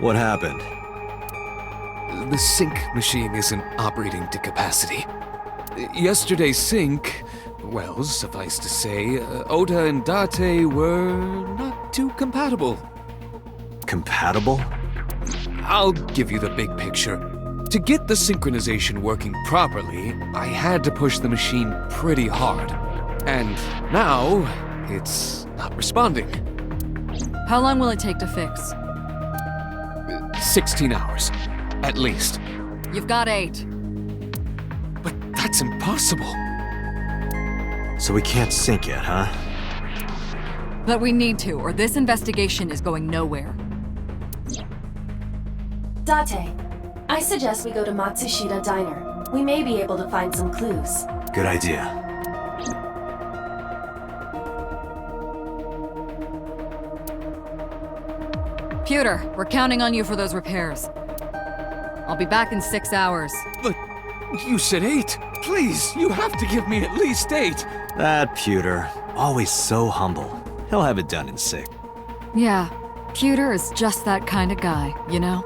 What happened? The sync machine isn't operating to capacity. Yesterday's sync, well, suffice to say, Ota and Date were not too compatible. Compatible? I'll give you the big picture. To get the synchronization working properly, I had to push the machine pretty hard. And now, it's not responding. How long will it take to fix? 16 hours, at least. You've got 8. But that's impossible. So we can't sync yet, huh? But we need to, or this investigation is going nowhere. Date, I suggest we go to Matsushita Diner. We may be able to find some clues. Good idea. Pewter, we're counting on you for those repairs. I'll be back in 6 hours. But you said 8. Please, you have to give me at least 8. That Pewter, always so humble. He'll have it done in 6. Yeah, Pewter is just that kind of guy, you know?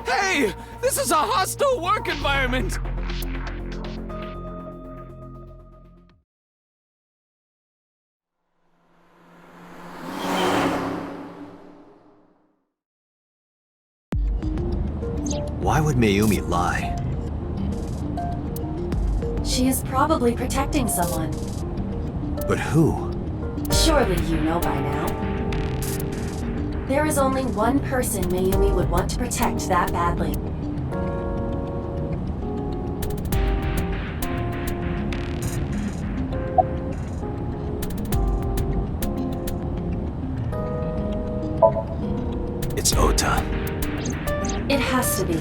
Hey! This is a hostile work environment! Why would Mayumi lie? She is probably protecting someone. But who? Surely you know by now. There is only one person Mayumi would want to protect that badly. It's Ota. It has to be.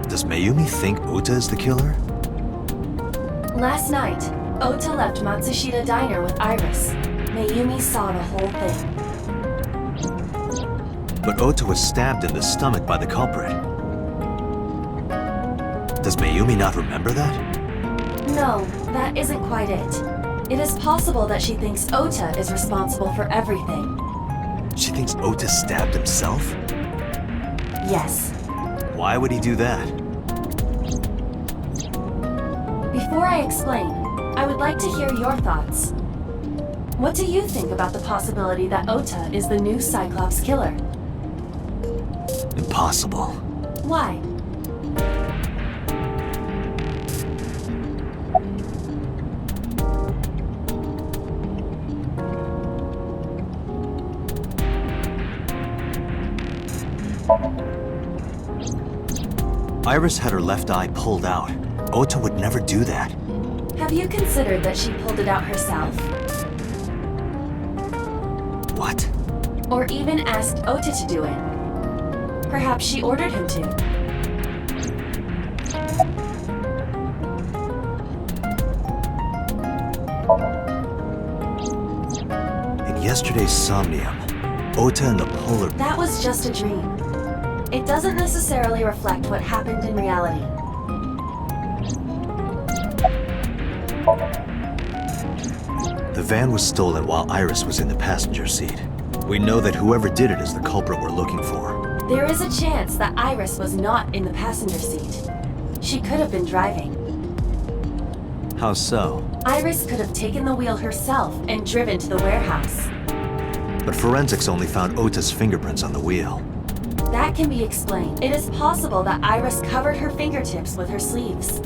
Does Mayumi think Ota is the killer? Last night, Ota left Matsushita Diner with Iris. Mayumi saw the whole thing. But Ota was stabbed in the stomach by the culprit. Does Mayumi not remember that? No, that isn't quite it. It is possible that she thinks Ota is responsible for everything. She thinks Ota stabbed himself? Yes. Why would he do that? Before I explain, I would like to hear your thoughts. What do you think about the possibility that Ota is the new Cyclops killer? Impossible. Why? Iris had her left eye pulled out. Ota would never do that. Have you considered that she pulled it out herself? What? Or even asked Ota to do it? Perhaps she ordered him to. In yesterday's Somnium, Ota and the polar... That was just a dream. It doesn't necessarily reflect what happened in reality. The van was stolen while Iris was in the passenger seat. We know that whoever did it is the culprit we're looking for. There is a chance that Iris was not in the passenger seat. She could have been driving. How so? Iris could have taken the wheel herself and driven to the warehouse. But forensics only found Ota's fingerprints on the wheel. That can be explained. It is possible that Iris covered her fingertips with her sleeves.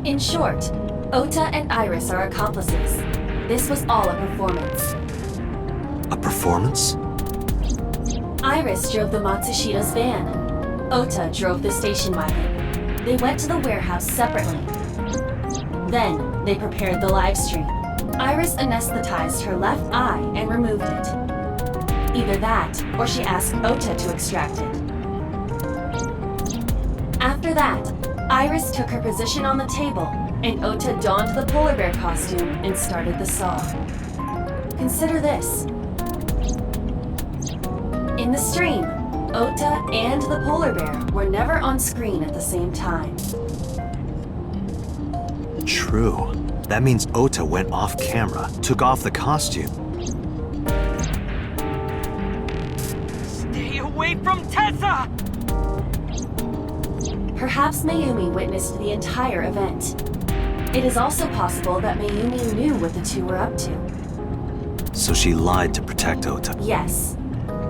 In short, Ota and Iris are accomplices. This was all a performance. A performance? Iris drove the Matsushita's van. Ota drove the station wagon. They went to the warehouse separately. Then, they prepared the live stream. Iris anesthetized her left eye and removed it. Either that, or she asked Ota to extract it. After that, Iris took her position on the table, and Ota donned the polar bear costume and started the saw. Consider this. In the stream, Ota and the polar bear were never on screen at the same time. True. That means Ota went off camera, took off the costume. Stay away from Tessa! Perhaps Mayumi witnessed the entire event. It is also possible that Mayumi knew what the two were up to. So she lied to protect Ota. Yes,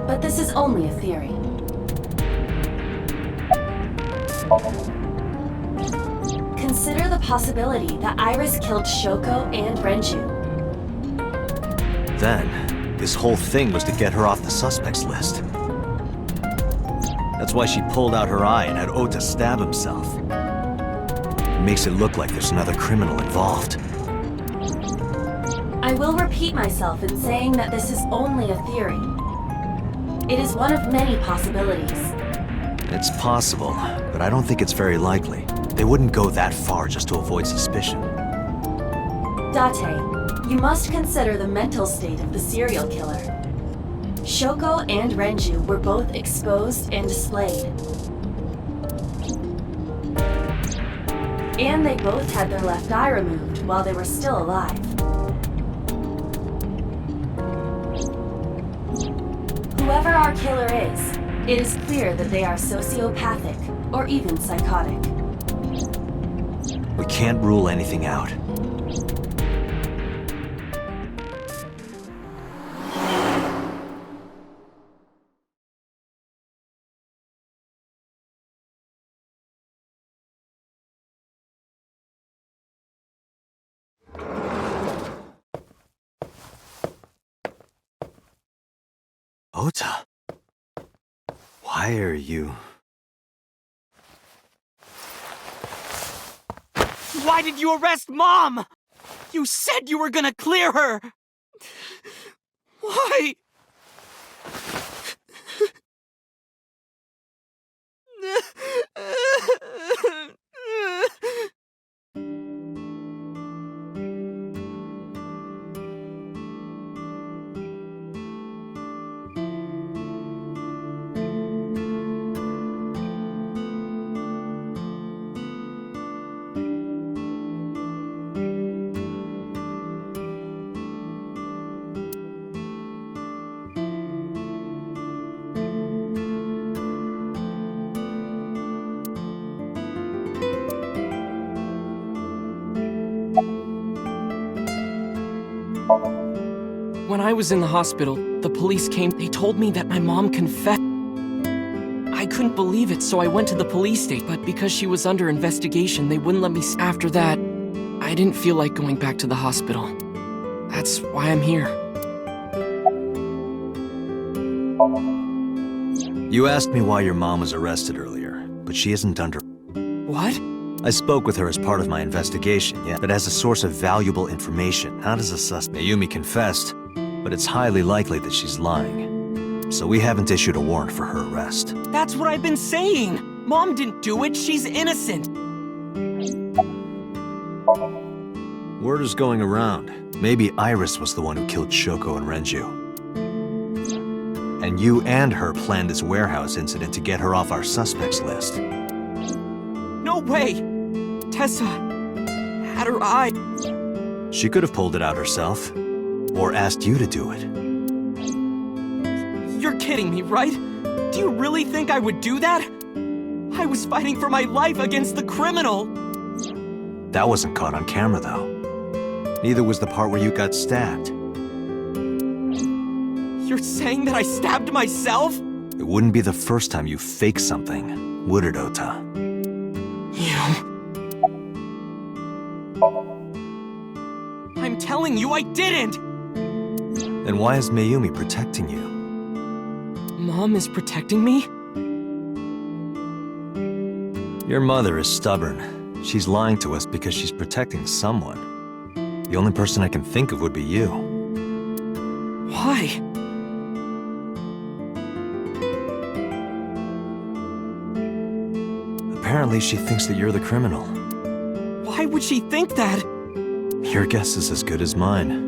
but this is only a theory. Consider the possibility that Iris killed Shoko and Renju. Then, this whole thing was to get her off the suspects list. That's why she pulled out her eye and had Ota stab himself. It makes it look like there's another criminal involved. I will repeat myself in saying that this is only a theory. It is one of many possibilities. It's possible, but I don't think it's very likely. They wouldn't go that far just to avoid suspicion. Date, you must consider the mental state of the serial killer. Shoko and Renju were both exposed and displayed. And they both had their left eye removed while they were still alive. Whoever our killer is, it is clear that they are sociopathic or even psychotic. We can't rule anything out. Ota, why are you... Why did you arrest Mom? You said you were gonna clear her! Why? When I was in the hospital, the police came. They told me that my mom confessed. I couldn't believe it, so I went to the police station. But because she was under investigation, they wouldn't let me. After that, I didn't feel like going back to the hospital. That's why I'm here. You asked me why your mom was arrested earlier, but she isn't under... What? I spoke with her as part of my investigation, yeah, but as a source of valuable information, not as a suspect. Mayumi confessed, but it's highly likely that she's lying. So we haven't issued a warrant for her arrest. That's what I've been saying! Mom didn't do it, she's innocent! Word is going around. Maybe Iris was the one who killed Shoko and Renju. And you and her planned this warehouse incident to get her off our suspects list. No way! Tessa had her eye. She could have pulled it out herself, or asked you to do it. You're kidding me, right? Do you really think I would do that? I was fighting for my life against the criminal! That wasn't caught on camera, though. Neither was the part where you got stabbed. You're saying that I stabbed myself? It wouldn't be the first time you faked something, would it, Ota? I'm telling you, I didn't! Then why is Mayumi protecting you? Mom is protecting me? Your mother is stubborn. She's lying to us because she's protecting someone. The only person I can think of would be you. Why? Apparently she thinks that you're the criminal. Why would she think that? Your guess is as good as mine.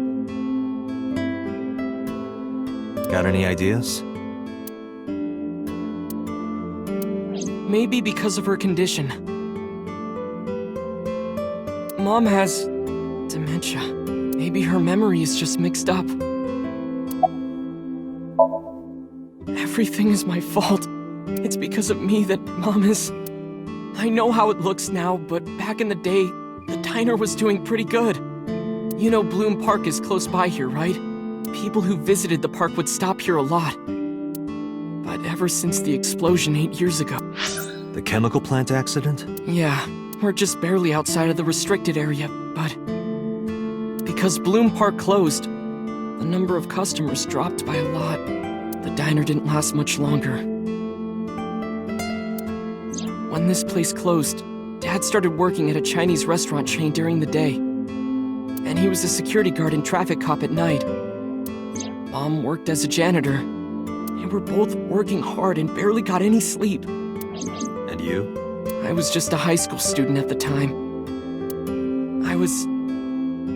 Got any ideas? Maybe because of her condition. Mom has Dementia. Maybe her memory is just mixed up. Everything is my fault. It's because of me that Mom is... I know how it looks now, but back in the day, the diner was doing pretty good. You know Bloom Park is close by here, right? People who visited the park would stop here a lot. But ever since the explosion 8 years ago... The chemical plant accident? Yeah, we're just barely outside of the restricted area, but... because Bloom Park closed, the number of customers dropped by a lot. The diner didn't last much longer. When this place closed, Dad started working at a Chinese restaurant chain during the day. And he was a security guard and traffic cop at night. Mom worked as a janitor. And we're both working hard and barely got any sleep. And you? I was just a high school student at the time. I was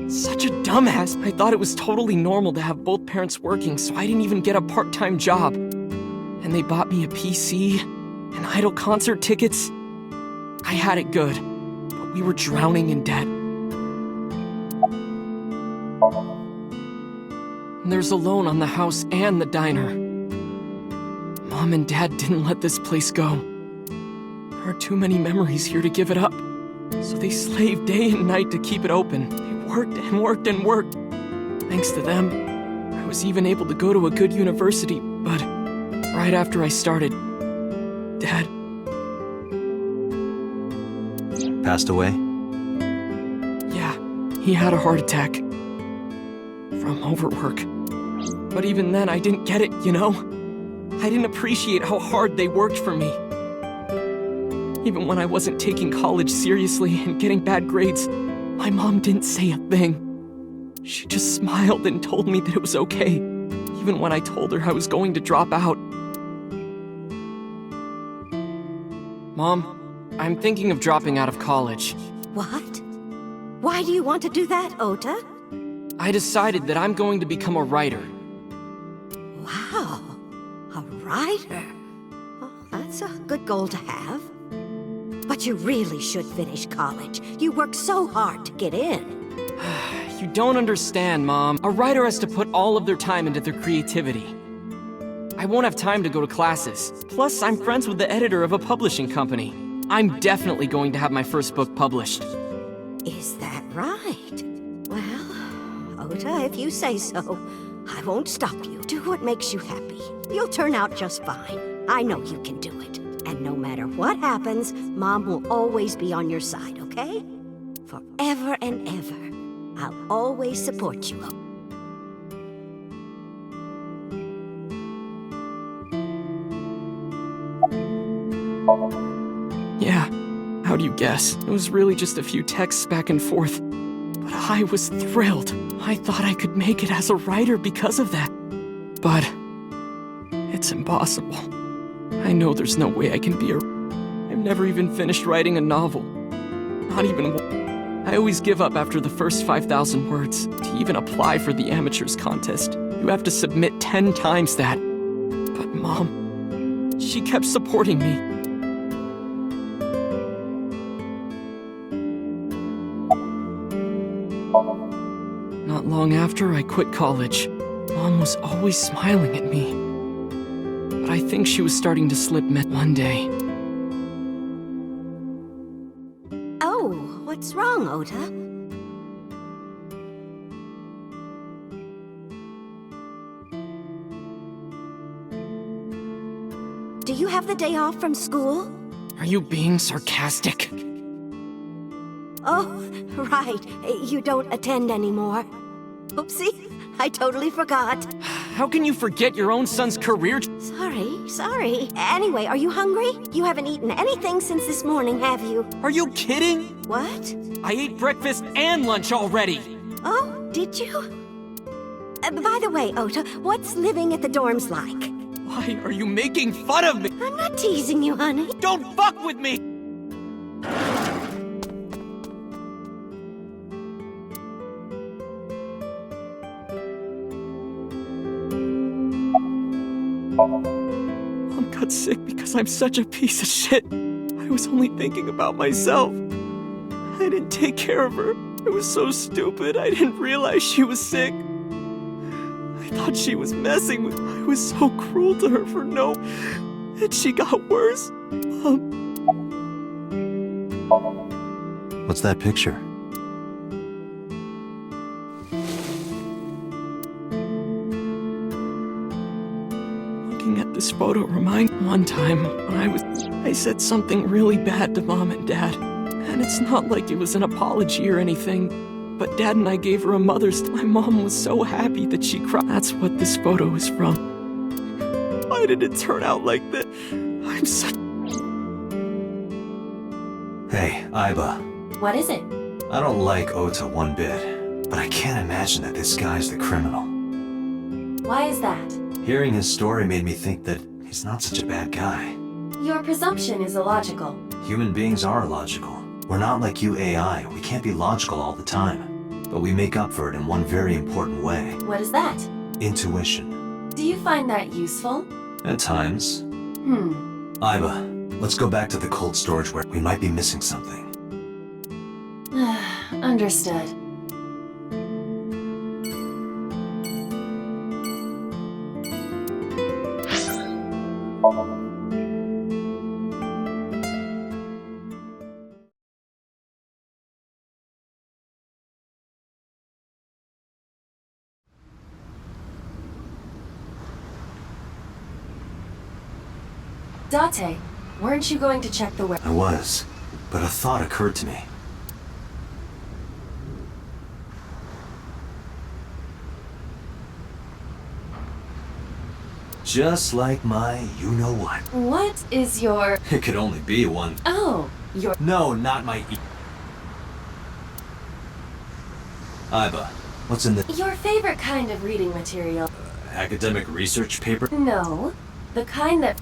such a dumbass. I thought it was totally normal to have both parents working, so I didn't even get a part-time job. And they bought me a PC and idol concert tickets. I had it good, but we were drowning in debt. And there's a loan on the house and the diner. Mom and Dad didn't let this place go. There are too many memories here to give it up. So they slaved day and night to keep it open. They worked and worked and worked. Thanks to them, I was even able to go to a good university, but right after I started, Dad... Passed away? Yeah, he had a heart attack. From overwork. But even then, I didn't get it, you know? I didn't appreciate how hard they worked for me. Even when I wasn't taking college seriously and getting bad grades, my mom didn't say a thing. She just smiled and told me that it was okay, even when I told her I was going to drop out. Mom, I'm thinking of dropping out of college. What? Why do you want to do that, Ota? I decided that I'm going to become a writer. Wow, a writer. Well, that's a good goal to have. But you really should finish college. You worked so hard to get in. You don't understand, Mom. A writer has to put all of their time into their creativity. I won't have time to go to classes. Plus, I'm friends with the editor of a publishing company. I'm definitely going to have my first book published. Is that right? Well, Ota, if you say so, I won't stop you. Do what makes you happy. You'll turn out just fine. I know you can do it. And no matter what happens, Mom will always be on your side, okay? Forever and ever. I'll always support you. Yeah, how do you guess? It was really just a few texts back and forth. But I was thrilled. I thought I could make it as a writer because of that. But it's impossible. I know there's no way I can be a... I've never even finished writing a novel. Not even one. I always give up after the first 5,000 words. To even apply for the amateurs contest, you have to submit 10 times that. But Mom, she kept supporting me. Not long after I quit college, Mom was always smiling at me. But I think she was starting to slip one day. Oh, what's wrong, Ota? Do you have the day off from school? Are you being sarcastic? Oh, right. You don't attend anymore. Oopsie, I totally forgot. How can you forget your own son's career? Sorry. Anyway, are you hungry? You haven't eaten anything since this morning, have you? Are you kidding? What? I ate breakfast and lunch already. Oh, did you? By the way, Ota, what's living at the dorms like? Why are you making fun of me? I'm not teasing you, honey. Don't fuck with me! Mom got sick because I'm such a piece of shit. I was only thinking about myself. I didn't take care of her. It was so stupid. I didn't realize she was sick. I thought she was messing with me. I was so cruel to her for no... And she got worse. What's that picture? Looking at this photo reminds one time when I said something really bad to Mom and Dad. And it's not like it was an apology or anything. But Dad and I gave her a Mother's Day. My mom was so happy that she cried. That's what this photo is from. Why did it turn out like that? I'm such... Hey, Iba. What is it? I don't like Ota one bit, but I can't imagine that this guy's the criminal. Why is that? Hearing his story made me think that he's not such a bad guy. Your presumption is illogical. Human beings are illogical. We're not like you AI. We can't be logical all the time. But we make up for it in one very important way. What is that? Intuition. Do you find that useful? At times. Iba, let's go back to the cold storage where we might be missing something. Understood. Date, weren't you going to check the I was, but a thought occurred to me. Just like my you-know-what. What is your... It could only be one. Oh, your... No, not my Iba, what's in the Your favorite kind of reading material. academic research paper? No, the kind that...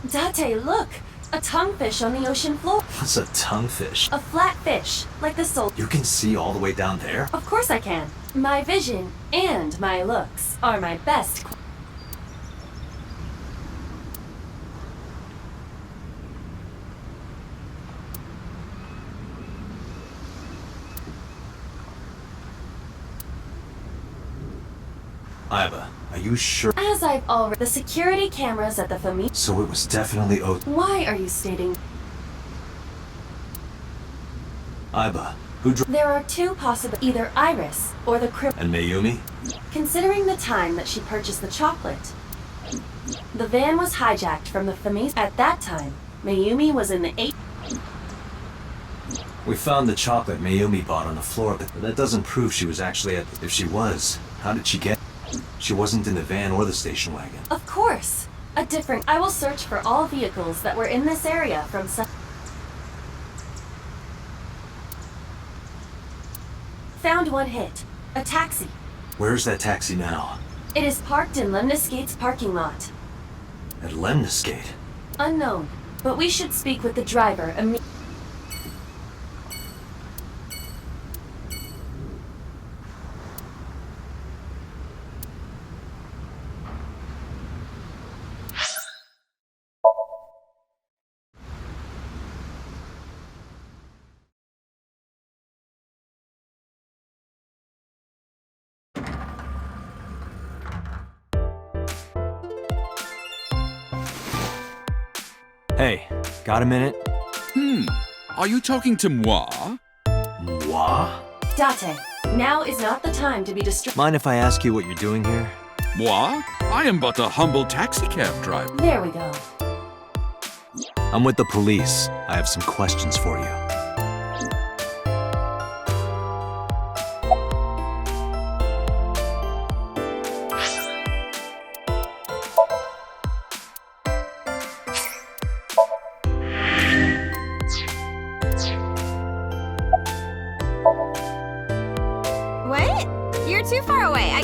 Date, look! A tonguefish on the ocean floor. What's a tonguefish? A flat fish, like the soul. You can see all the way down there? Of course I can. My vision and my looks are my best. Iba, are you sure? As I've already... The security cameras at the Fami... So it was definitely Why are you stating... Iba, who drove? There are two possible... Either Iris or the criminal. And Mayumi? Considering the time that she purchased the chocolate, the van was hijacked from the Fami... At that time, Mayumi was in the 8... We found the chocolate Mayumi bought on the floor, but that doesn't prove she was actually at... If she was, how did she get... She wasn't in the van or the station wagon. Of course! A different... I will search for all vehicles that were in this area from some... Found one hit. A taxi. Where's that taxi now? It is parked in Lemniscate's parking lot. At Lemniscate? Unknown, but we should speak with the driver immediately. Hey, got a minute? Are you talking to moi? Moi? Date, now is not the time to be distracted. Mind if I ask you what you're doing here? Moi? I am but a humble taxicab driver. There we go. I'm with the police. I have some questions for you. What? You're too far away. I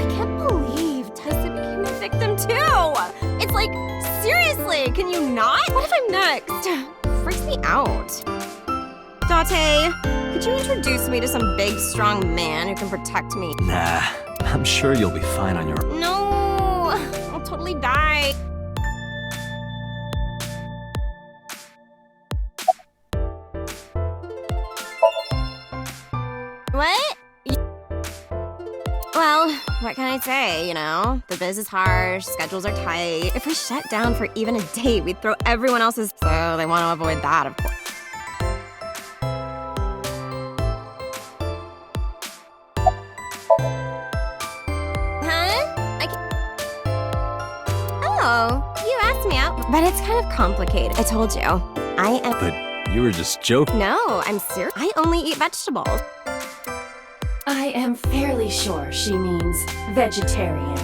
can't believe Tessa became a victim too. It's like, seriously, can you not? What if I'm next? Freaks me out. Date, Could you introduce me to some big, strong man who can protect me? Nah, I'm sure you'll be fine on your own. No, I'll totally die. What? Well, what can I say, you know? The biz is harsh, schedules are tight. If we shut down for even a day, we'd throw everyone else's, so they want to avoid that, of course. Oh, you asked me out, but it's kind of complicated. I told you. I am. But you were just joking. No, I'm serious. I only eat vegetables. I am fairly sure she means vegetarian.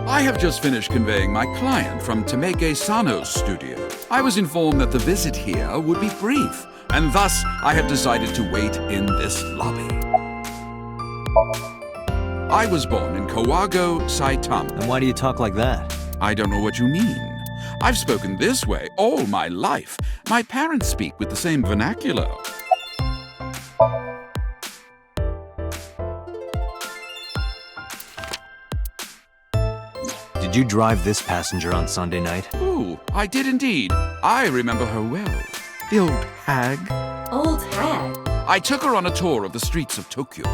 I have just finished conveying my client from Temeke Sano's studio. I was informed that the visit here would be brief, and thus I have decided to wait in this lobby. I was born in Kawago, Saitama. And why do you talk like that? I don't know what you mean. I've spoken this way all my life. My parents speak with the same vernacular. Did you drive this passenger on Sunday night? Oh, I did indeed. I remember her well. The old hag. Old hag? I took her on a tour of the streets of Tokyo.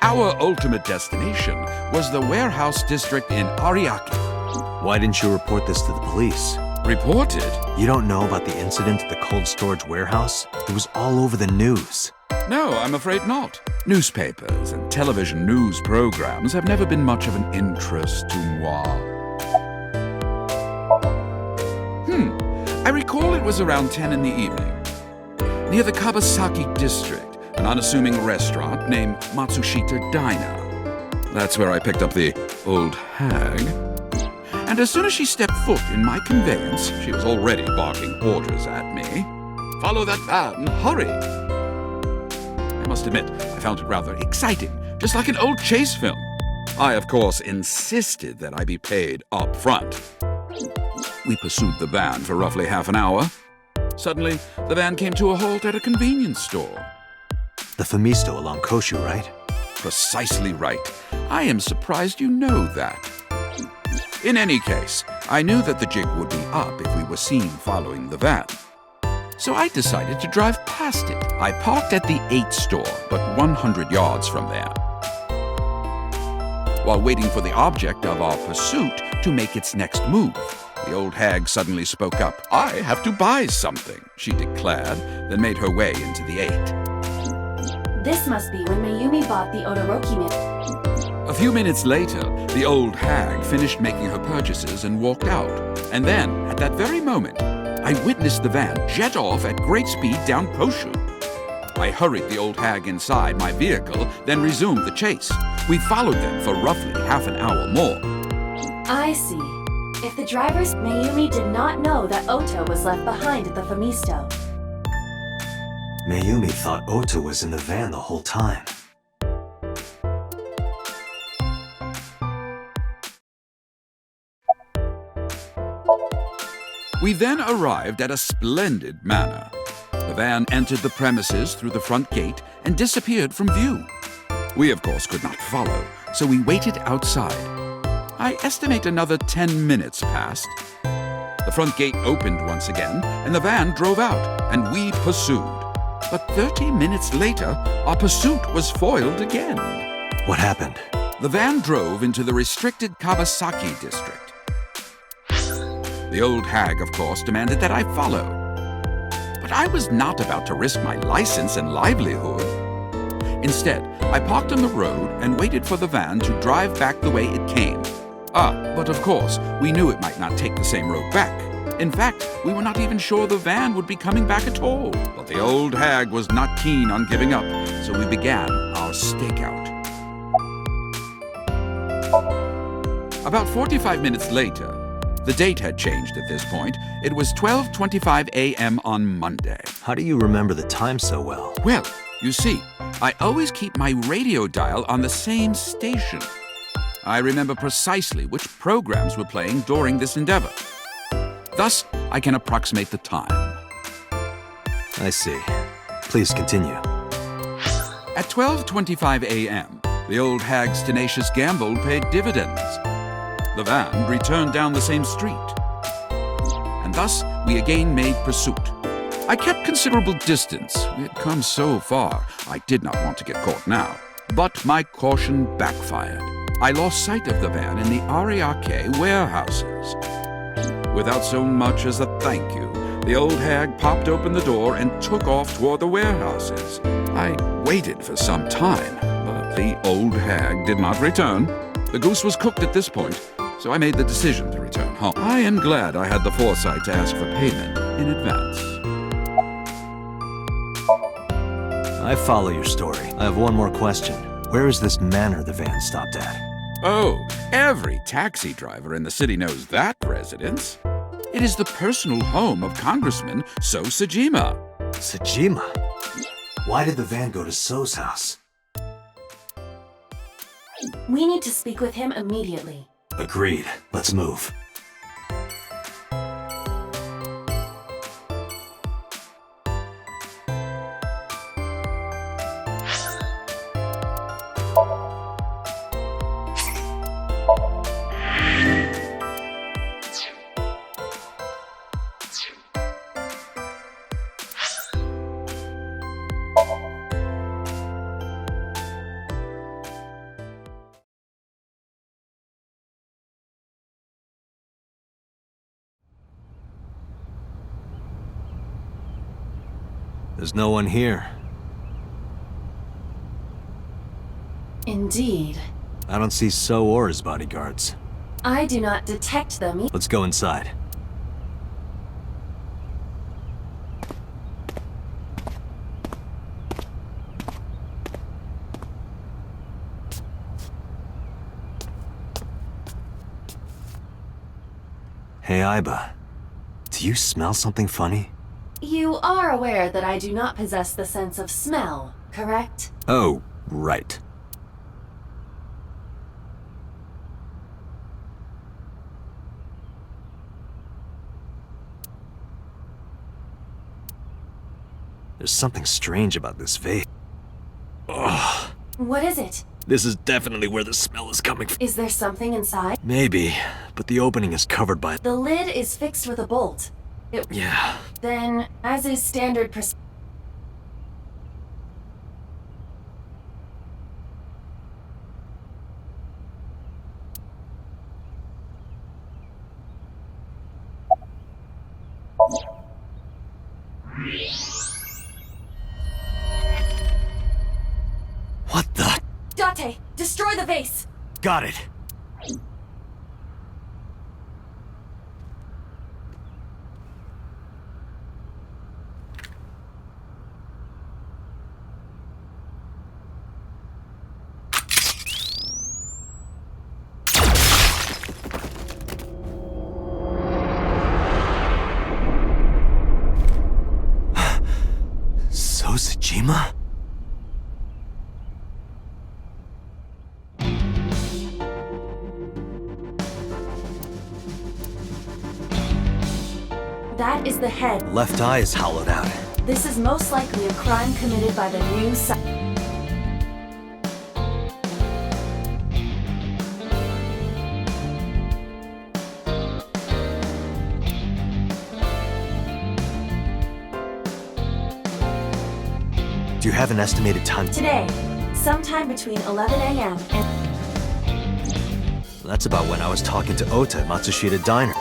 Our ultimate destination was the warehouse district in Ariake. Why didn't you report this to the police? Reported? You don't know about the incident at the cold storage warehouse? It was all over the news. No, I'm afraid not. Newspapers and television news programs have never been much of an interest to moi. I recall it was around 10 in the evening. Near the Kabasaki district, an unassuming restaurant named Matsushita Diner. That's where I picked up the old hag. And as soon as she stepped foot in my conveyance, she was already barking orders at me. Follow that van, hurry! I must admit, I found it rather exciting, just like an old chase film. I, of course, insisted that I be paid up front. We pursued the van for roughly half an hour. Suddenly, the van came to a halt at a convenience store. The Famisto along Koshu, right? Precisely right. I am surprised you know that. In any case, I knew that the jig would be up if we were seen following the van. So I decided to drive past it. I parked at the 8 store, but 100 yards from there. While waiting for the object of our pursuit to make its next move, the old hag suddenly spoke up. I have to buy something, she declared, then made her way into the 8. This must be when Mayumi bought the Odoroki mint. A few minutes later, the old hag finished making her purchases and walked out. And then, at that very moment, I witnessed the van jet off at great speed down Koshu. I hurried the old hag inside my vehicle, then resumed the chase. We followed them for roughly half an hour more. I see. If the drivers, Mayumi did not know that Ota was left behind at the Famisto. Mayumi thought Ota was in the van the whole time. We then arrived at a splendid manor. The van entered the premises through the front gate and disappeared from view. We, of course, could not follow, so we waited outside. I estimate another 10 minutes passed. The front gate opened once again, and the van drove out, and we pursued. But 30 minutes later, our pursuit was foiled again. What happened? The van drove into the restricted Kabasaki district. The old hag, of course, demanded that I follow. But I was not about to risk my license and livelihood. Instead, I parked on the road and waited for the van to drive back the way it came. But of course, we knew it might not take the same road back. In fact, we were not even sure the van would be coming back at all. But the old hag was not keen on giving up, so we began our stakeout. About 45 minutes later, the date had changed at this point. It was 12:25 a.m. on Monday. How do you remember the time so well? Well, you see, I always keep my radio dial on the same station. I remember precisely which programs were playing during this endeavor. Thus, I can approximate the time. I see. Please continue. At 12:25 a.m., the old hag's tenacious gamble paid dividends. The van returned down the same street. And thus, we again made pursuit. I kept considerable distance. We had come so far, I did not want to get caught now. But my caution backfired. I lost sight of the van in the Ariake warehouses. Without so much as a thank you, the old hag popped open the door and took off toward the warehouses. I waited for some time, but the old hag did not return. The goose was cooked at this point, so I made the decision to return home. I am glad I had the foresight to ask for payment in advance. I follow your story. I have one more question. Where is this manor the van stopped at? Oh, every taxi driver in the city knows that residence. It is the personal home of Congressman So Sajima. Sajima? Why did the van go to So's house? We need to speak with him immediately. Agreed. Let's move. There's no one here. Indeed. I don't see So or his bodyguards. I do not detect them. Let's go inside. Hey, Aiba. Do you smell something funny? You are aware that I do not possess the sense of smell, correct? Oh, right. There's something strange about this vase. Ugh. What is it? This is definitely where the smell is coming from. Is there something inside? Maybe, but the opening is covered by... The lid is fixed with a bolt. Yeah. Then, as is standard What the... Date, destroy the vase! Got it. So Sajima? That is the head. Left eye is hollowed out. This is most likely a crime committed by the new Do you have an estimated time? Today, sometime between 11 a.m. and... That's about when I was talking to Ota at Matsushita Diner.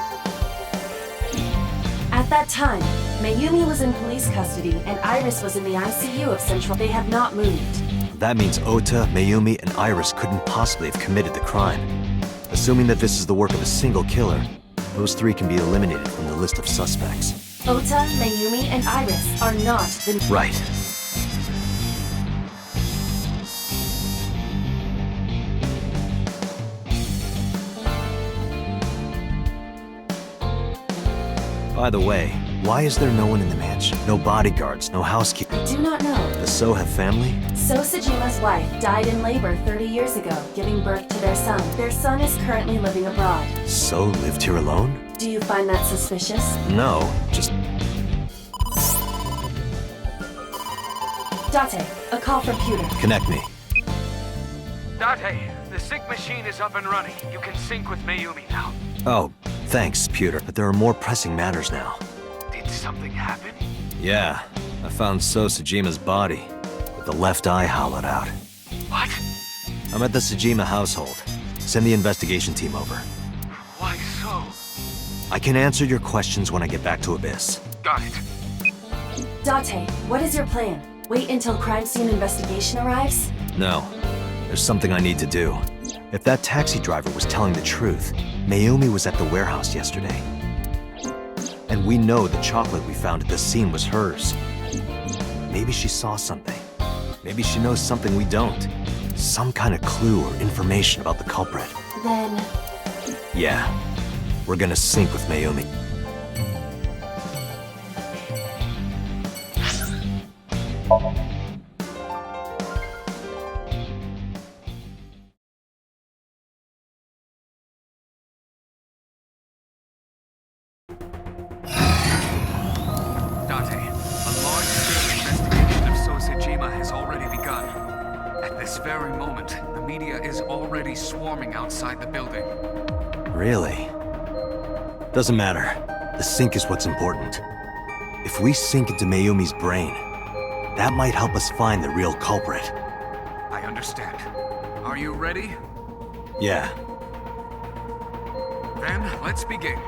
At that time, Mayumi was in police custody and Iris was in the ICU of Central. They have not moved. That means Ota, Mayumi, and Iris couldn't possibly have committed the crime. Assuming that this is the work of a single killer, those three can be eliminated from the list of suspects. Ota, Mayumi, and Iris are not the... Right. By the way, Why is there no one in the mansion? No bodyguards, no housekeeper. I do not know. The So have family? So Sejima's wife died in labor 30 years ago, giving birth to their son. Their son is currently living abroad. So lived here alone? Do you find that suspicious? No, just... Date, a call from Pewter. connect me. Date, the sync machine is up and running. You can sync with Mayumi now. Oh, thanks, Pewter. But there are more pressing matters now. Did something happen? Yeah, I found So Sejima's body, with the left eye hollowed out. What? I'm at the Sejima household. Send the investigation team over. Why so? I can answer your questions when I get back to Abyss. Got it. Date, what is your plan? Wait until crime scene investigation arrives? No, there's something I need to do. If that taxi driver was telling the truth, Mayumi was at the warehouse yesterday. And we know the chocolate we found at the scene was hers. Maybe she saw something. Maybe she knows something we don't. Some kind of clue or information about the culprit. Then, Yeah, we're gonna sync with Mayumi. Date, a large-scale investigation of So Sejima has already begun. At this very moment, the media is already swarming outside the building. Really? Doesn't matter. The sync is what's important. If we sync into Mayumi's brain, that might help us find the real culprit. I understand. Are you ready? Yeah. Then, let's begin.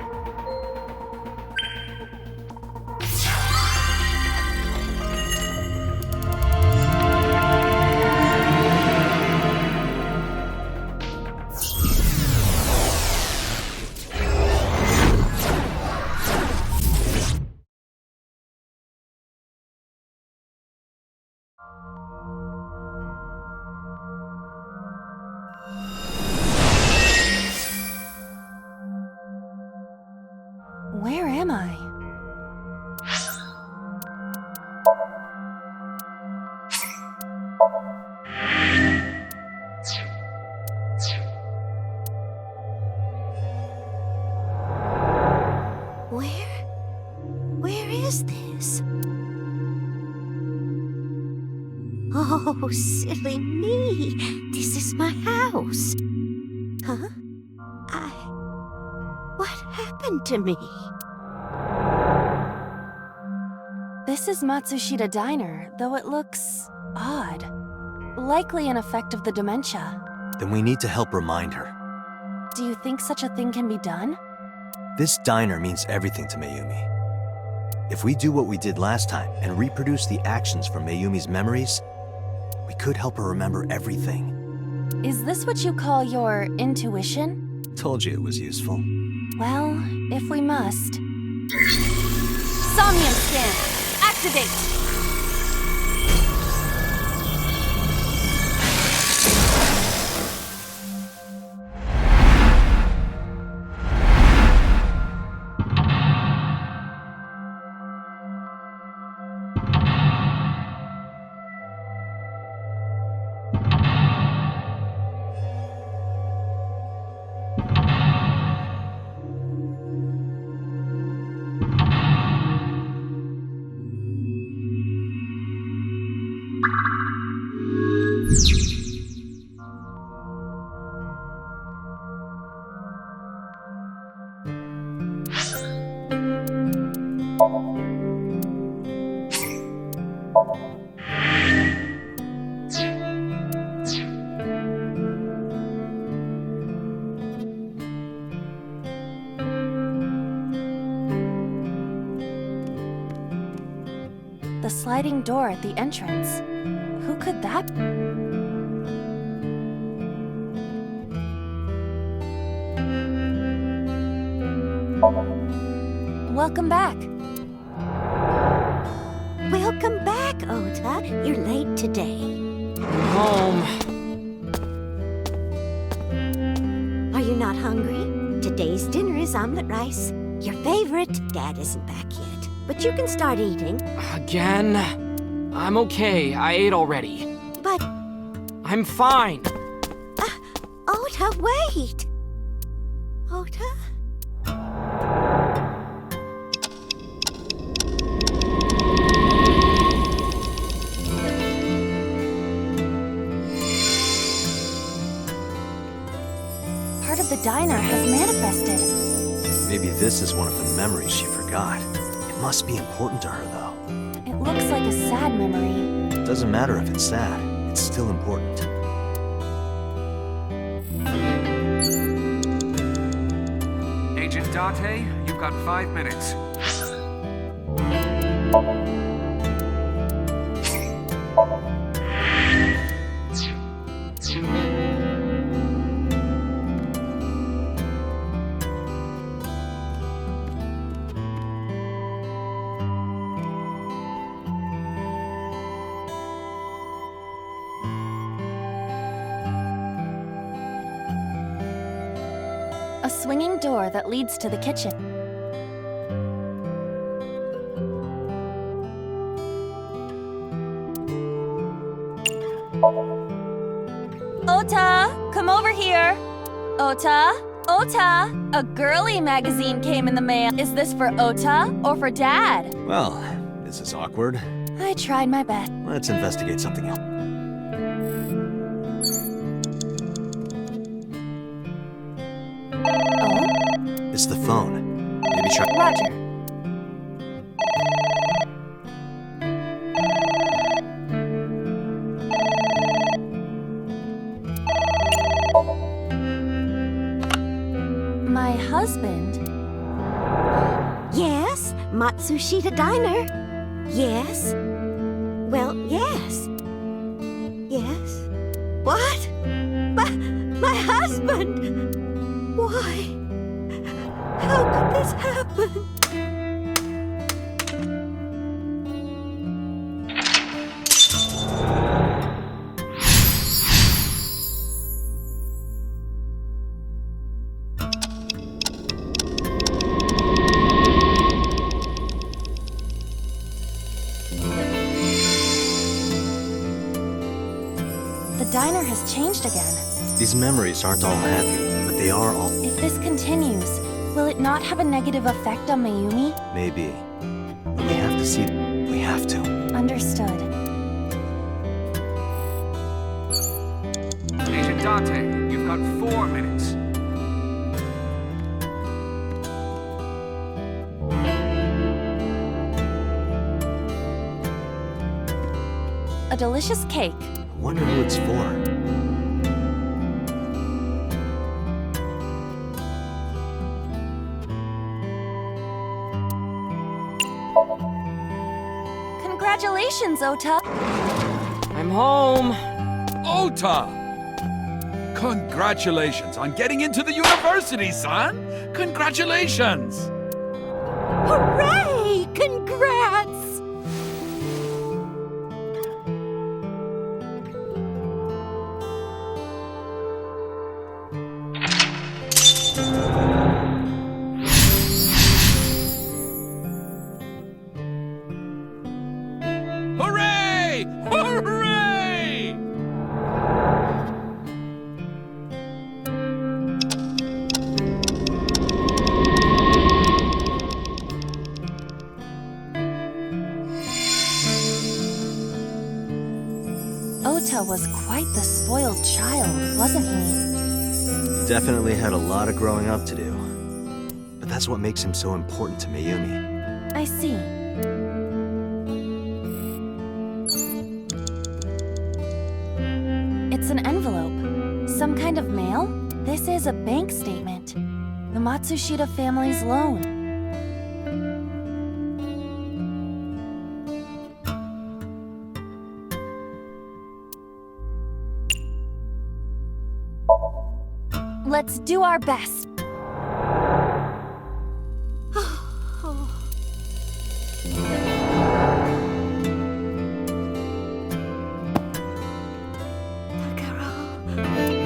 where am I? Where is this? Oh, silly me. This is my house. Huh? What happened to me? This is Matsushita Diner, though it looks odd. Likely an effect of the dementia. Then we need to help remind her. Do you think such a thing can be done? This diner means everything to Mayumi. If we do what we did last time and reproduce the actions from Mayumi's memories, we could help her remember everything. Is this what you call your intuition? Told you it was useful. Well, if we must. Somnium scan! Activate! The sliding door at the entrance. Who could that be? Welcome back. Welcome back, Ota. You're late today. Home. Are you not hungry? Today's dinner is omelet rice. Your favorite. Dad isn't back yet, but you can start eating. Again? I'm okay. I ate already. But, I'm fine. Ota, wait! Ota? Part of the diner has manifested. Maybe this is one of the memories she forgot. It must be important to her, though. It looks like a sad memory. It doesn't matter if it's sad. It's still important. Agent Date, you've got 5 minutes. A swinging door that leads to the kitchen. Ota, come over here. Ota, Ota, a girly magazine came in the mail. Is this for Ota or for Dad? Well, this is awkward. I tried my best. Let's investigate something else. Oh, It's the phone. Maybe try. Roger. My husband? Yes, Matsushita Diner. Yes. Well, yes. Yes. What? My husband! Why? How could this happen? The diner has changed again. These memories aren't all happy, but they are all. If this continues, will it not have a negative effect on Mayumi? Maybe. But we have to see. We have to. Understood. Agent Date, you've got 4 minutes. A delicious cake. I wonder who it's for. Congratulations, Ota. I'm home. Ota! Congratulations on getting into the university, son! Congratulations! Hooray! Congrats! Hooray! Hooray! Ota was quite the spoiled child, wasn't he? Definitely had a lot of growing up to do. But that's what makes him so important to Mayumi. I see. It's an envelope. Some kind of mail? This is a bank statement. The Matsushita family's loan. Let's do our best.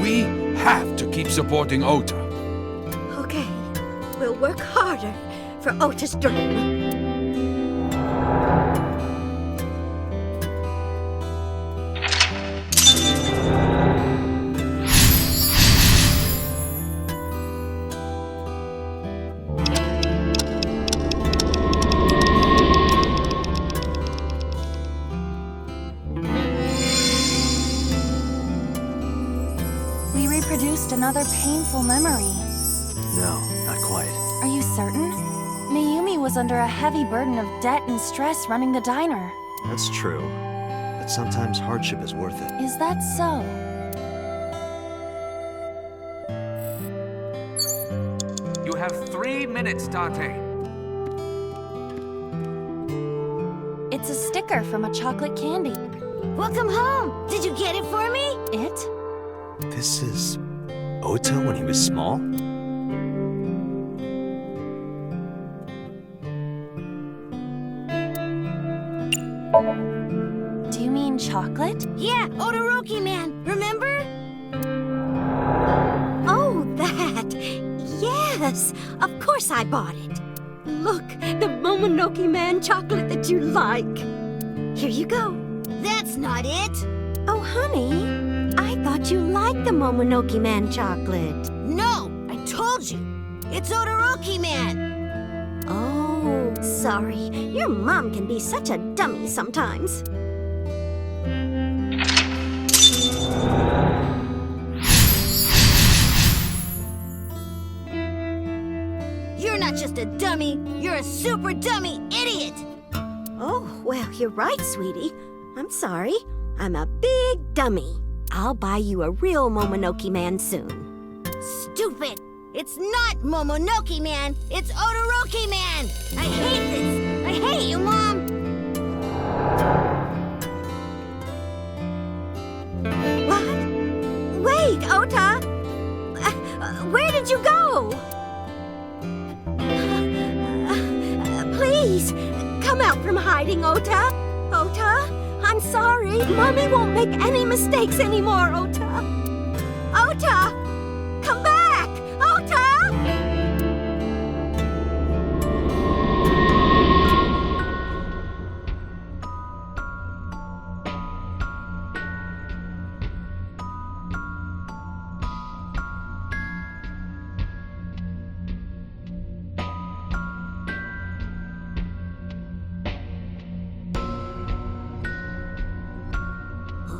We have to keep supporting Ota. Okay, we'll work harder for Ota's dream. introduced another painful memory. No, not quite. Are you certain? Mayumi was under a heavy burden of debt and stress running the diner. That's true. But sometimes hardship is worth it. Is that so? You have 3 minutes, Date. It's a sticker from a chocolate candy. Welcome home! Did you get it for me? It? This is Ota when he was small? Do you mean chocolate? Yeah, Odoroki Man, remember? Oh, that! Yes, of course I bought it. Look, the Momonoke Man chocolate that you like. Here you go. That's not it. Oh, honey, I thought you liked the Momonoke Man chocolate. No, I told you. It's Odoroki Man. Oh, sorry. Your mom can be such a dummy sometimes. You're not just a dummy, you're a super dummy idiot! Oh, well, you're right, sweetie. I'm sorry. I'm a big dummy. I'll buy you a real Momonoke Man soon. Stupid! It's not Momonoke Man, it's Odoroki Man! I hate this! I hate you, Mom! What? Wait, Ota! Where did you go? Please, come out from hiding, Ota. Ota, I'm sorry. Mommy won't make any mistakes anymore, Ota. Ota, come back! Ota!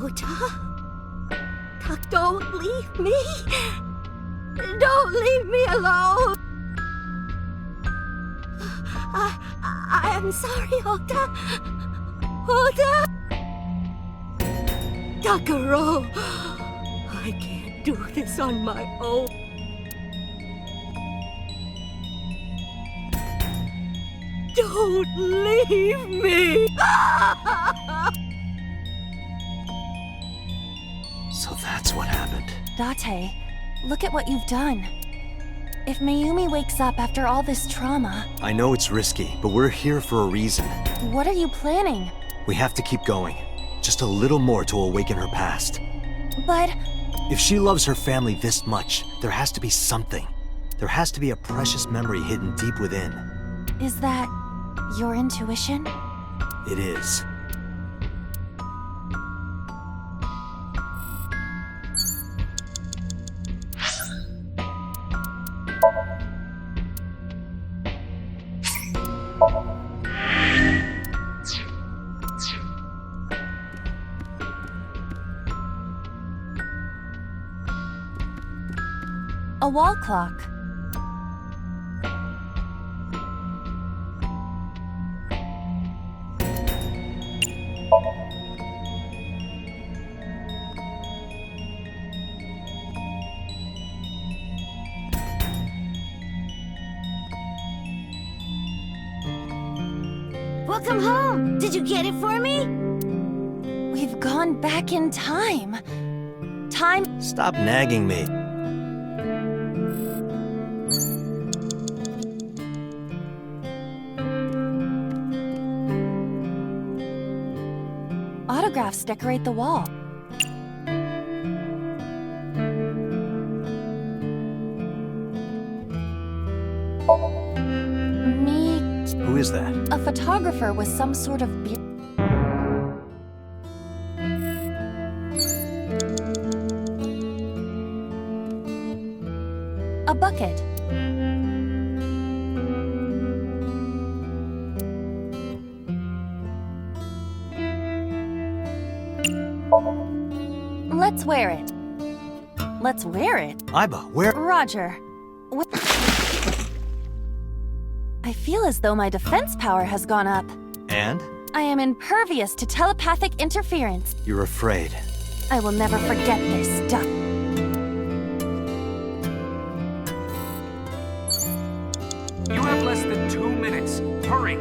Ota? Don't leave me. Don't leave me alone. I am sorry, Ota. Ota! Takaro, I can't do this on my own. Don't leave me. So that's what happened. Date, look at what you've done. If Mayumi wakes up after all this trauma, I know it's risky, but we're here for a reason. what are you planning? We have to keep going. Just a little more to awaken her past. But If she loves her family this much, there has to be something. There has to be a precious memory hidden deep within. is that your intuition? It is. A wall clock. Welcome home. Did you get it for me? We've gone back in time. Time. Stop nagging me. Autographs decorate the wall. Me, Who is that? a photographer with some sort of a bucket. Let's wear it. let's wear it. Aiba, where? Roger. I feel as though my defense power has gone up. And? I am impervious to telepathic interference. You're afraid. I will never forget this stuff. You have less than 2 minutes. Hurry!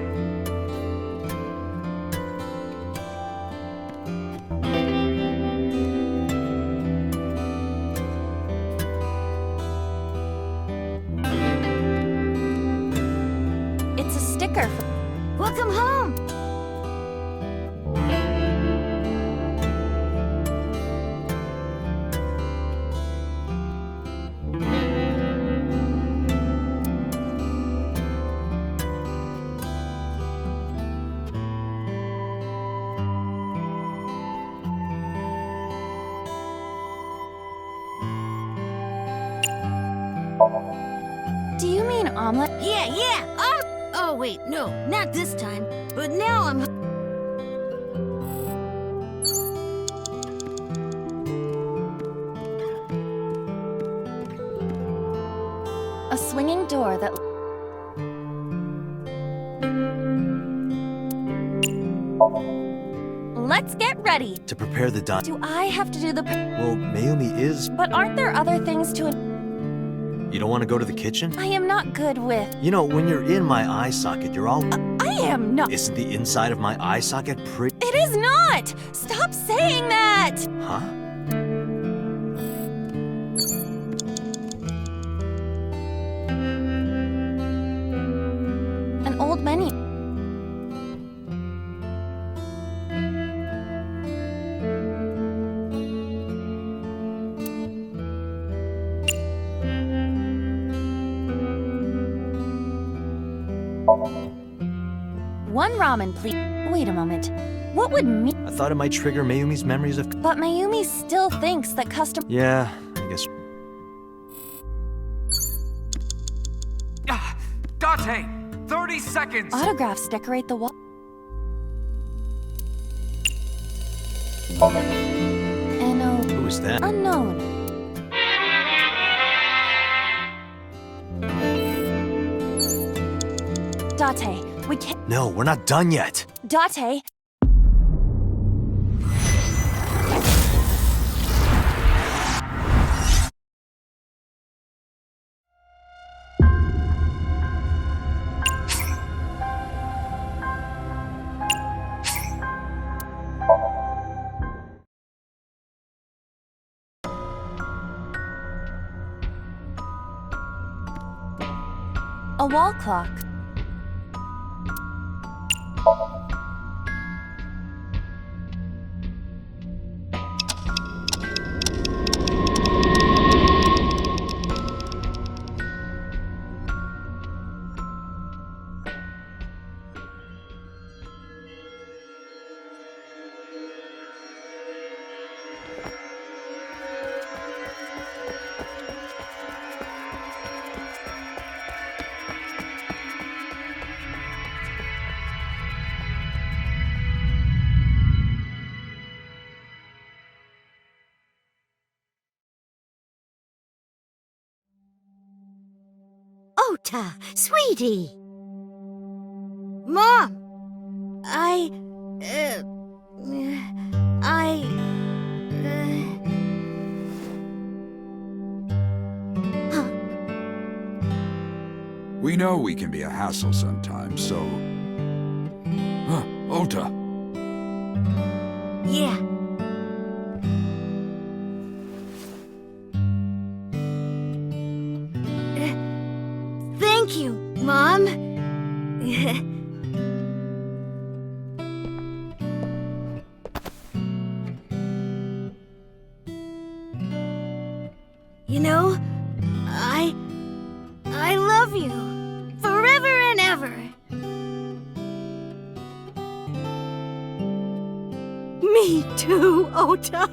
It's a sticker. Welcome home! Do you mean omelet? Yeah. Oh, wait, no, not this time. But now I'm... A swinging door that... Let's get ready. To prepare the dine. Do I have to do the... Well, Mayumi is... But aren't there other things to... You don't want to go to the kitchen? I am not good with... You know, when you're in my eye socket, you're all... I am not... Isn't the inside of my eye socket pretty... It is not! Stop saying that! Huh? An old menu. One ramen, please. Wait a moment. What would me... I thought it might trigger Mayumi's memories of... But Mayumi still thinks that custom... Yeah, I guess... Ah, Date! 30 seconds! Autographs decorate the wall. Who is that? Unknown. Date, we can't... No, we're not done yet. Date! A wall clock. Ota, sweetie! Mom! We know we can be a hassle sometimes, so... Ota. Yeah. Thank you, Mom. You know, I love you. Forever and ever. Me too, Ota.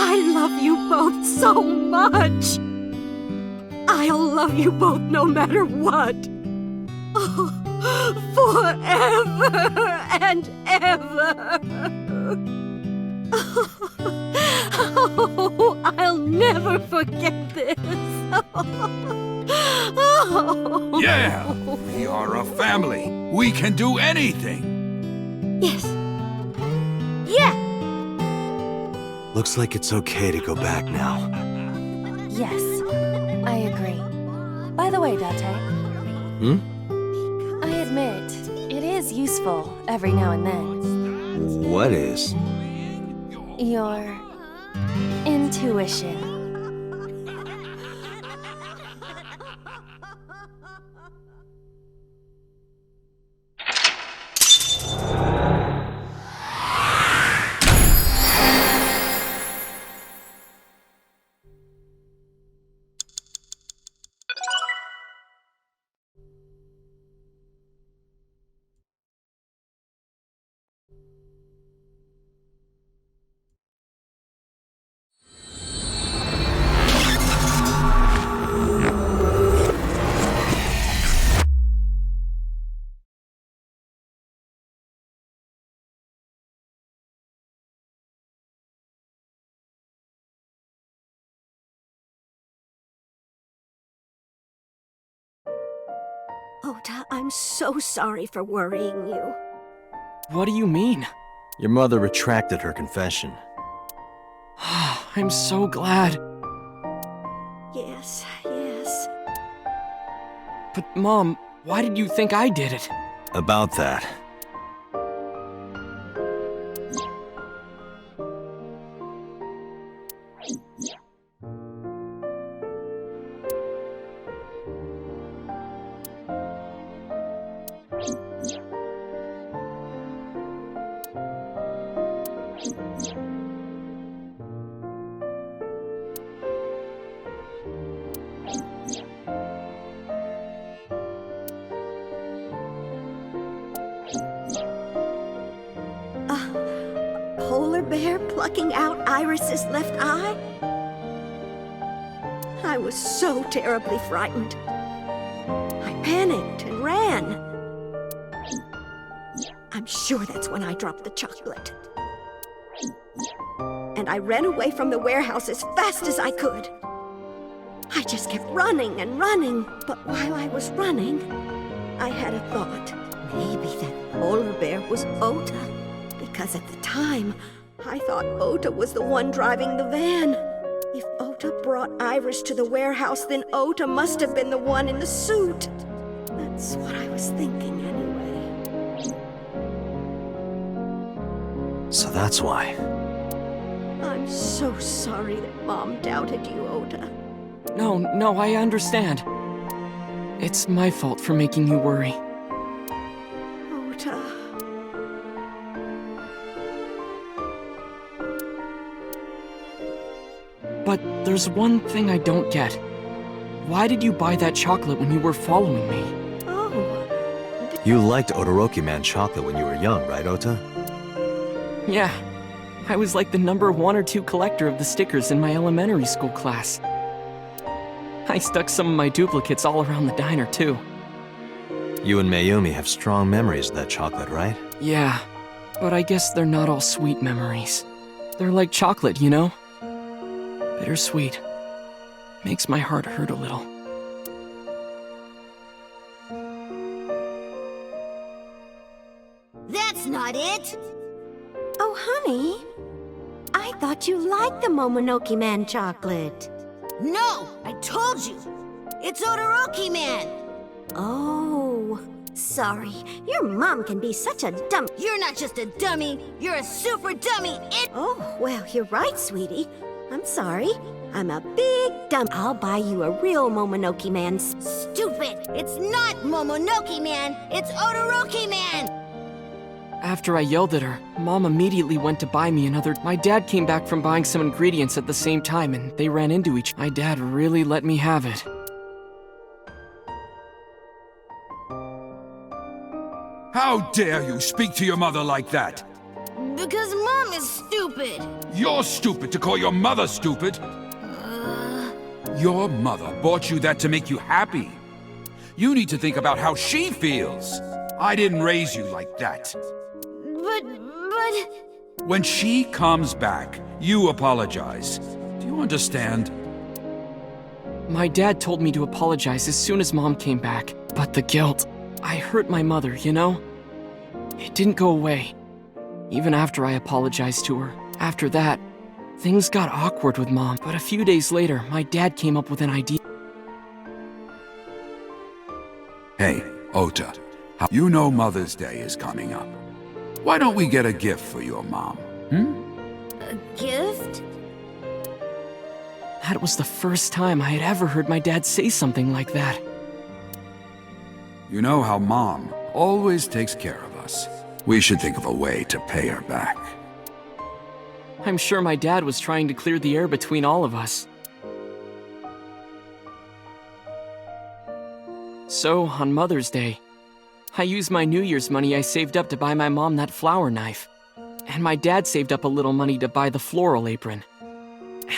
I love you both so much. I'll love you both no matter what. Oh, forever and ever. forever. Oh, I'll never forget this. Oh. Yeah! We are a family. We can do anything. Yes. Yeah. Looks like it's okay to go back now. Yes, I agree. By the way, Date, I admit, it is useful every now and then. What is? Your intuition. Ota, I'm so sorry for worrying you. What do you mean? Your mother retracted her confession. I'm so glad. Yes, yes. But Mom, why did you think I did it? About that. Polar bear plucking out Iris's left eye? I was so terribly frightened. I panicked and ran. I'm sure that's when I dropped the chocolate. And I ran away from the warehouse as fast as I could. I just kept running and running. But while I was running, I had a thought. Maybe that polar bear was Ota. Because at the time, I thought Ota was the one driving the van. If Ota brought Iris to the warehouse, then Ota must have been the one in the suit. That's what I was thinking anyway. So that's why. I'm so sorry that Mom doubted you, Ota. No, I understand. It's my fault for making you worry. Ota. But there's one thing I don't get. Why did you buy that chocolate when you were following me? Oh. You liked Todoroki Man chocolate when you were young, right, Ota? Yeah. I was like the number 1 or 2 collector of the stickers in my elementary school class. I stuck some of my duplicates all around the diner, too. You and Mayumi have strong memories of that chocolate, right? Yeah, but I guess they're not all sweet memories. They're like chocolate, you know? Bittersweet. Makes my heart hurt a little. That's not it! Oh, honey. I thought you liked the Momonoke Man chocolate. No! I told you! It's Todoroki Man! Oh, sorry. Your mom can be such a dumb... You're not just a dummy, you're a super dummy! Oh, well, you're right, sweetie. I'm sorry. I'm a big dumb... I'll buy you a real Momonoke Man. Stupid! It's not Momonoke Man, it's Todoroki Man! After I yelled at her, Mom immediately went to buy me another. My dad came back from buying some ingredients at the same time, and they ran into each. My dad really let me have it. How dare you speak to your mother like that? Because Mom is stupid! You're stupid to call your mother stupid! Your mother bought you that to make you happy. You need to think about how she feels. I didn't raise you like that. But but... When she comes back, you apologize. Do you understand? My dad told me to apologize as soon as Mom came back. But the guilt, I hurt my mother, you know? It didn't go away. Even after I apologized to her. After that, things got awkward with Mom. But a few days later, my dad came up with an idea. Hey, Ota, you know Mother's Day is coming up. Why don't we get a gift for your mom? A gift? That was the first time I had ever heard my dad say something like that. You know how Mom always takes care of us. We should think of a way to pay her back. I'm sure my dad was trying to clear the air between all of us. So, on Mother's Day, I used my New Year's money I saved up to buy my mom that flower knife. And my dad saved up a little money to buy the floral apron.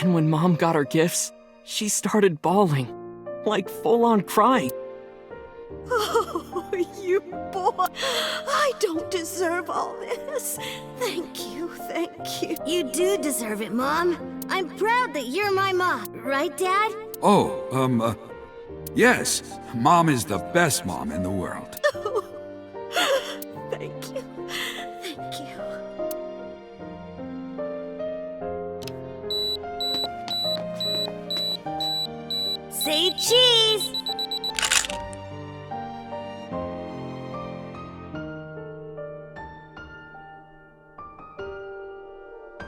And when Mom got her gifts, she started bawling. Like full-on crying. Oh, you boy. I don't deserve all this. Thank you, thank you. You do deserve it, Mom. I'm proud that you're my mom. Right, Dad? Oh, yes. Mom is the best mom in the world. Thank you. Thank you. Say cheese!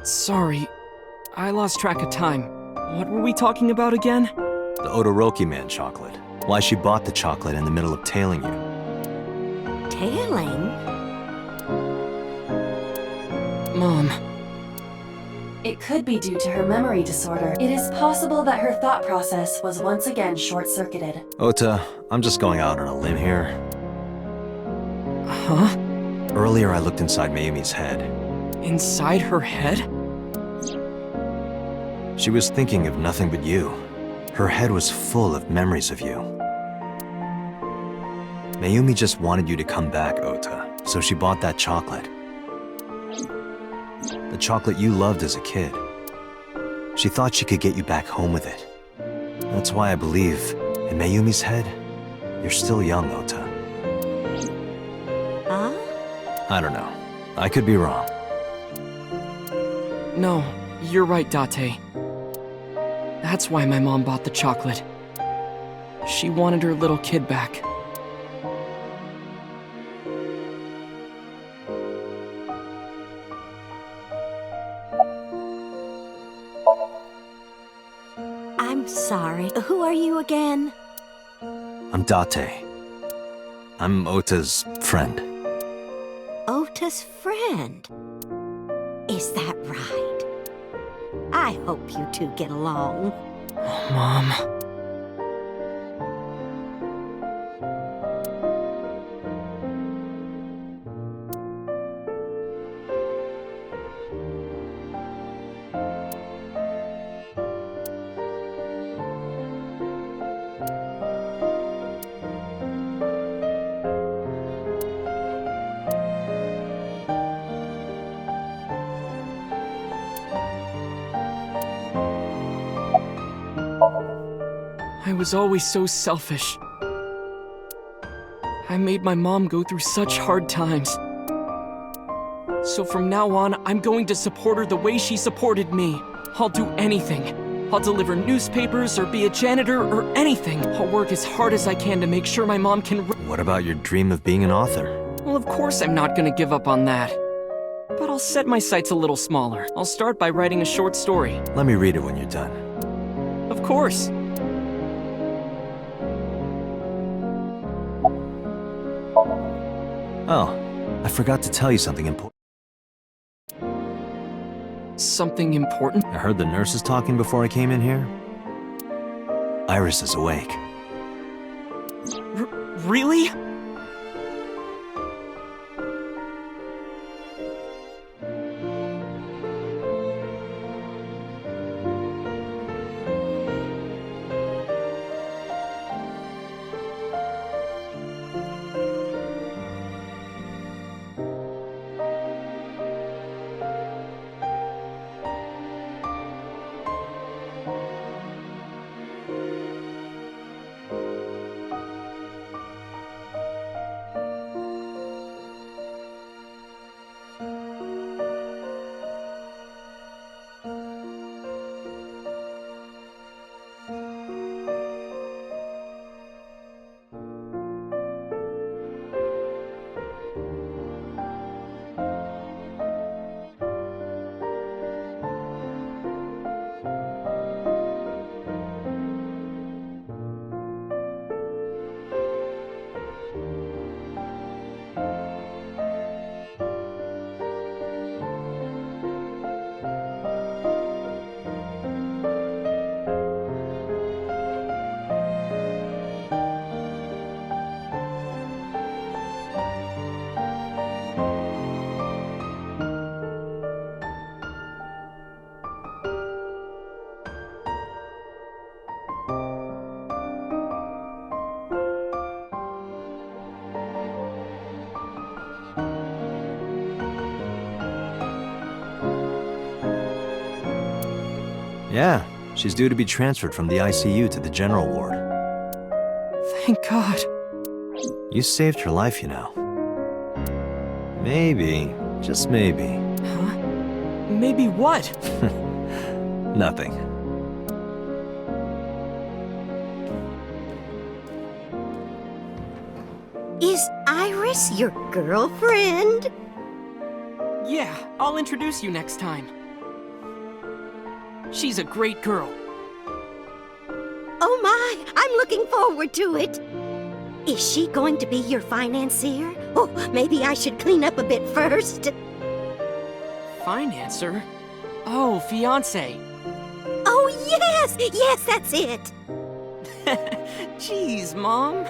Sorry, I lost track of time. What were we talking about again? The Odoroki Man chocolate. Why she bought the chocolate in the middle of tailing you. Tailing? Mom. It could be due to her memory disorder. It is possible that her thought process was once again short-circuited. Ota, I'm just going out on a limb here. Huh? Earlier I looked inside Mayumi's head. Inside her head? She was thinking of nothing but you. Her head was full of memories of you. Mayumi just wanted you to come back, Ota, so she bought that chocolate. The chocolate you loved as a kid. She thought she could get you back home with it. That's why I believe, in Mayumi's head, you're still young, Ota. Huh? I don't know. I could be wrong. No, you're right, Date. That's why my mom bought the chocolate. She wanted her little kid back. I'm sorry. Who are you again? I'm Date. I'm Ota's friend. Ota's friend. Is that right? I hope you two get along. Mom. I was always so selfish. I made my mom go through such hard times. So from now on, I'm going to support her the way she supported me. I'll do anything. I'll deliver newspapers or be a janitor or anything. I'll work as hard as I can to make sure my mom can... What about your dream of being an author? Well, of course I'm not gonna give up on that. But I'll set my sights a little smaller. I'll start by writing a short story. Let me read it when you're done. Of course. Oh, I forgot to tell you something important. Something important? I heard the nurses talking before I came in here. Iris is awake. Really? Yeah, she's due to be transferred from the ICU to the general ward. Thank God. You saved her life, you know. Maybe, just maybe, Huh? Maybe what? nothing. Is Iris your girlfriend? Yeah, I'll introduce you next time. She's a great girl. Oh my, I'm looking forward to it. Is she going to be your financier? Oh, maybe I should clean up a bit first. Financer? Oh, fiance. Oh, yes! Yes, that's it! Jeez, Mom.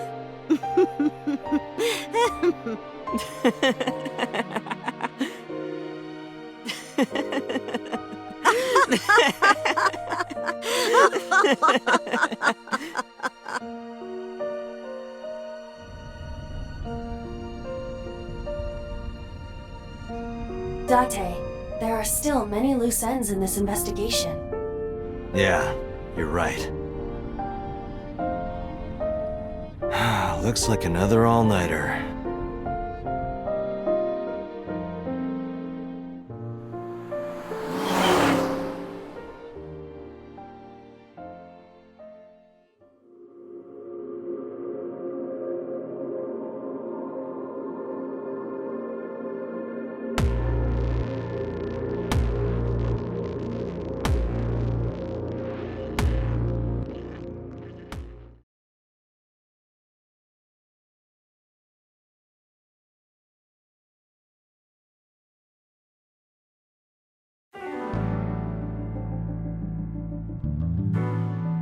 Date, there are still many loose ends in this investigation. Yeah, you're right. Looks like another all-nighter.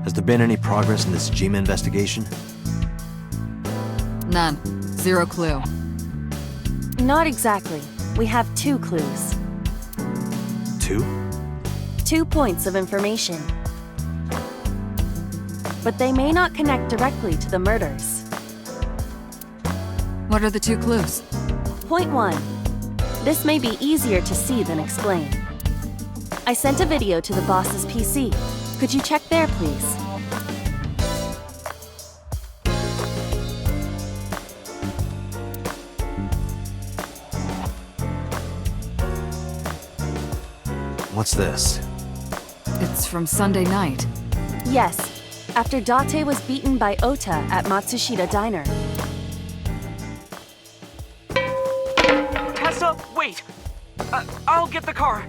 Has there been any progress in this Jima investigation? None. Zero clue. Not exactly. We have 2 clues. 2? 2 points of information. But they may not connect directly to the murders. What are the 2 clues? Point 1. This may be easier to see than explain. I sent a video to the boss's PC. Could you check there, please? What's this? It's from Sunday night. Yes, after Date was beaten by Ota at Matsushita Diner. Tessa, wait! I'll get the car.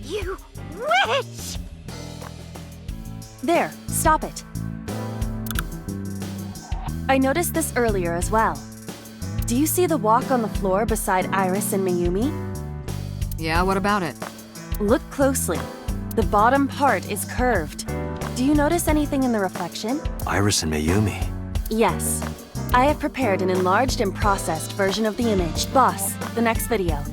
You witch! There, stop it. I noticed this earlier as well. Do you see the walk on the floor beside Iris and Mayumi? Yeah, what about it? Look closely. The bottom part is curved. Do you notice anything in the reflection? Iris and Mayumi. Yes. I have prepared an enlarged and processed version of the image. Boss, the next video.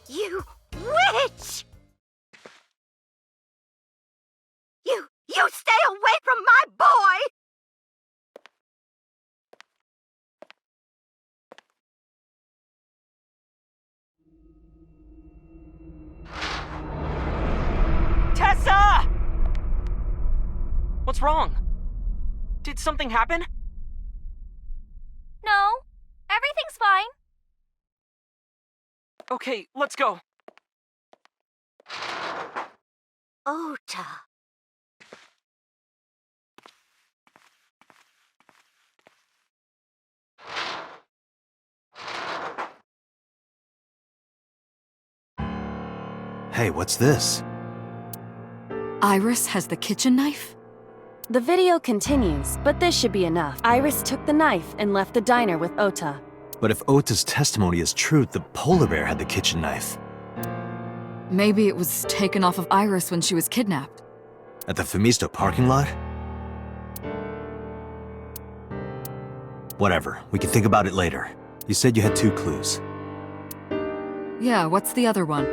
You witch! You stay away from my boy! Tessa! What's wrong? Did something happen? No, everything's fine. Okay, let's go. Ota. Hey, what's this? Iris has the kitchen knife? The video continues, but this should be enough. Iris took the knife and left the diner with Ota. But if Ota's testimony is true, the polar bear had the kitchen knife. Maybe it was taken off of Iris when she was kidnapped. At the Femisto parking lot? Whatever, we can think about it later. You said you had 2 clues. Yeah, what's the other one?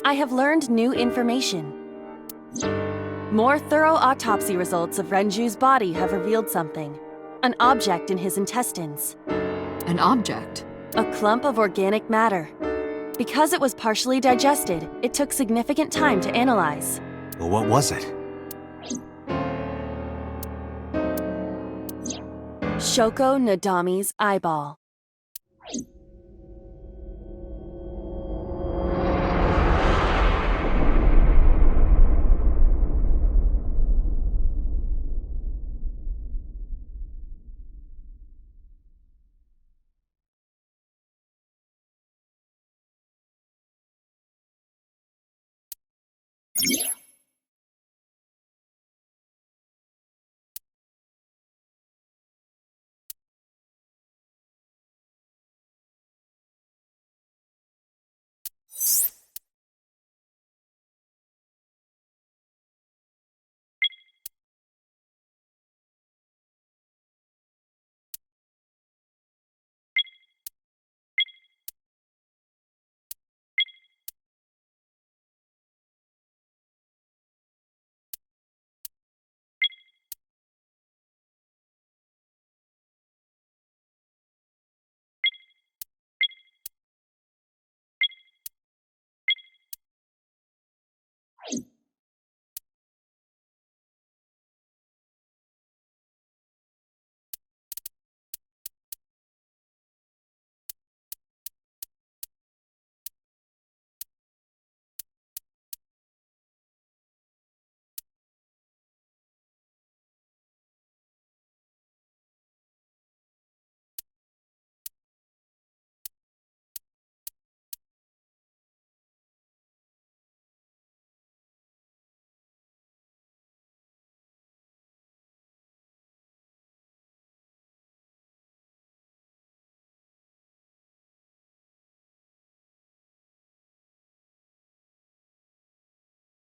I have learned new information. More thorough autopsy results of Renju's body have revealed something. An object in his intestines. An object? A clump of organic matter. Because it was partially digested, it took significant time to analyze. Well, what was it? Shoko Nadami's eyeball. Yeah.